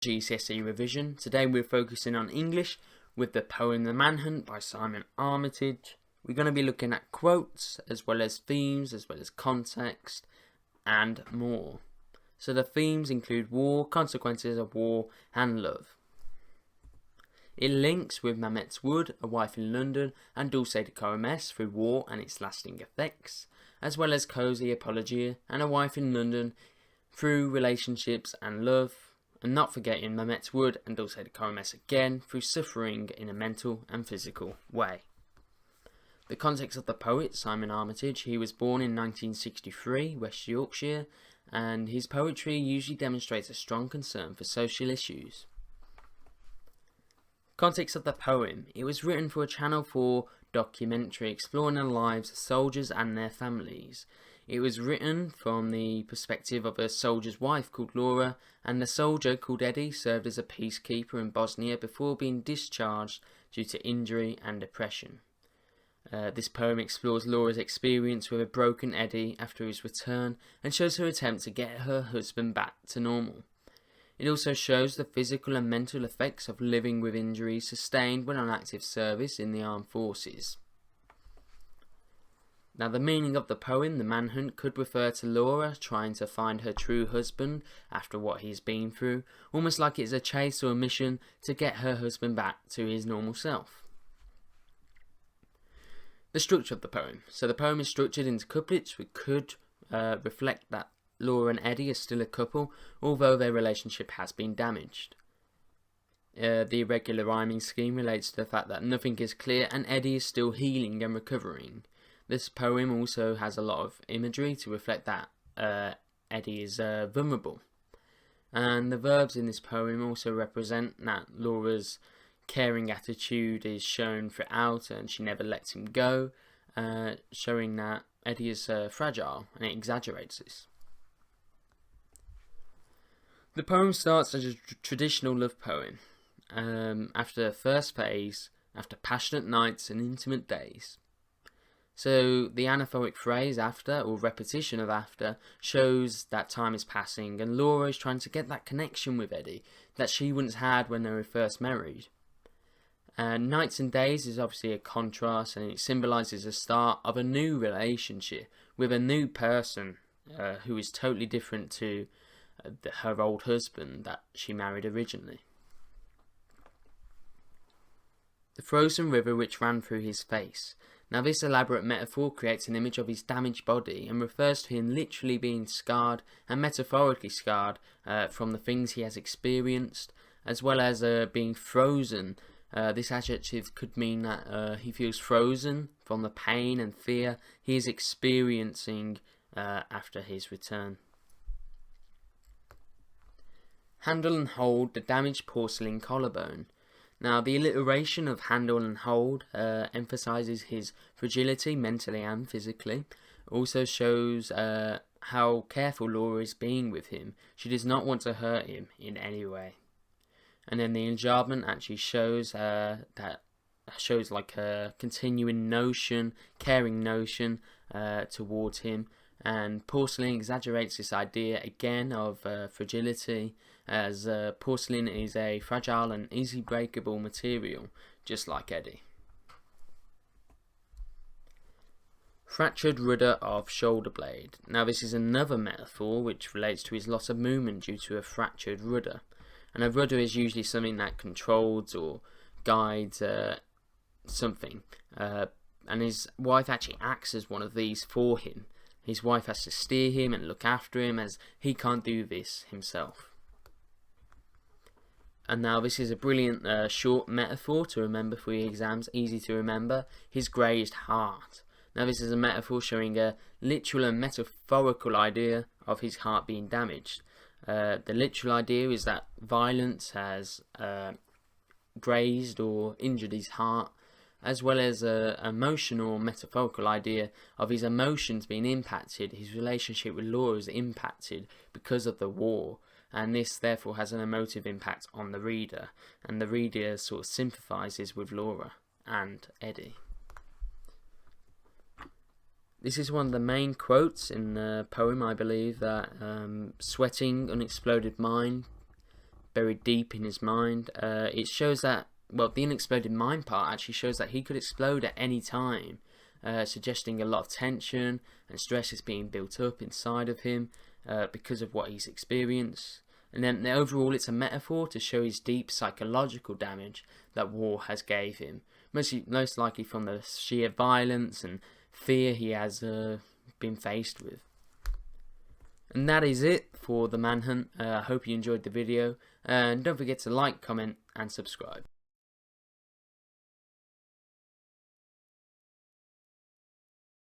GCSE revision. Today we're focusing on English with the poem The Manhunt by Armitage. We're going to be looking at quotes as well as themes as well as context and more. So the themes include war, consequences of war and love. It links with Mamet's Wood, A Wife in London and Dulce de Coromes through war and its lasting effects, as well as Cozy Apologia and A Wife in London through relationships and love, and not forgetting Mamet's Wood and Dulce de Coromes again through suffering in a mental and physical way. The context of the poet, Simon Armitage, he was born in 1963, West Yorkshire, and his poetry usually demonstrates a strong concern for social issues. Context of the poem, it was written for a Channel 4 documentary exploring the lives of soldiers and their families. It was written from the perspective of a soldier's wife called Laura, and the soldier called Eddie served as a peacekeeper in Bosnia before being discharged due to injury and depression. This poem explores Laura's experience with a broken Eddie after his return and shows her attempt to get her husband back to normal. It also shows the physical and mental effects of living with injuries sustained when on active service in the armed forces. Now, the meaning of the poem, The Manhunt, could refer to Laura trying to find her true husband after what he's been through, almost like it's a chase or a mission to get her husband back to his normal self. The structure of the poem. So the poem is structured into couplets which could reflect that Laura and Eddie are still a couple, although their relationship has been damaged. The irregular rhyming scheme relates to the fact that nothing is clear and Eddie is still healing and recovering. This poem also has a lot of imagery to reflect that Eddie is vulnerable. And the verbs in this poem also represent that Laura's caring attitude is shown throughout and she never lets him go, showing that Eddie is fragile, and it exaggerates this. The poem starts as a traditional love poem. After the first phase, after passionate nights and intimate days. So the anaphoric phrase after, or repetition of after, shows that time is passing and Laura is trying to get that connection with Eddie that she once had when they were first married. Nights and days is obviously a contrast, and it symbolises the start of a new relationship with a new person who is totally different to her old husband that she married originally. The frozen river which ran through his face. Now this elaborate metaphor creates an image of his damaged body and refers to him literally being scarred and metaphorically scarred from the things he has experienced, as well as being frozen. This adjective could mean that he feels frozen from the pain and fear he is experiencing after his return. Handle and hold the damaged porcelain collarbone. Now, the alliteration of handle and hold emphasises his fragility mentally and physically. Also shows how careful Laura is being with him. She does not want to hurt him in any way. And then the enjambment actually shows like a continuing notion, caring notion towards him. And porcelain exaggerates this idea again of fragility, as porcelain is a fragile and easily breakable material, just like Eddie. Fractured rudder of shoulder blade. Now this is another metaphor which relates to his loss of movement due to a fractured rudder. And a rudder is usually something that controls or guides something. And his wife actually acts as one of these for him. His wife has to steer him and look after him as he can't do this himself. And now this is a brilliant short metaphor to remember for your exams, easy to remember. His grazed heart. Now this is a metaphor showing a literal and metaphorical idea of his heart being damaged. The literal idea is that violence has grazed or injured his heart, as well as an emotional metaphorical idea of his emotions being impacted. His relationship with Laura is impacted because of the war, and this therefore has an emotive impact on the reader, and the reader sort of sympathises with Laura and Eddie. This is one of the main quotes in the poem, I believe, that sweating, unexploded mine, buried deep in his mind. It shows that, well, the unexploded mind part actually shows that he could explode at any time, suggesting a lot of tension and stress is being built up inside of him because of what he's experienced. And then overall, it's a metaphor to show his deep psychological damage that war has gave him, most likely from the sheer violence and fear he has been faced with. And that is it for the Manhunt. I hope you enjoyed the video, and don't forget to like, comment and subscribe.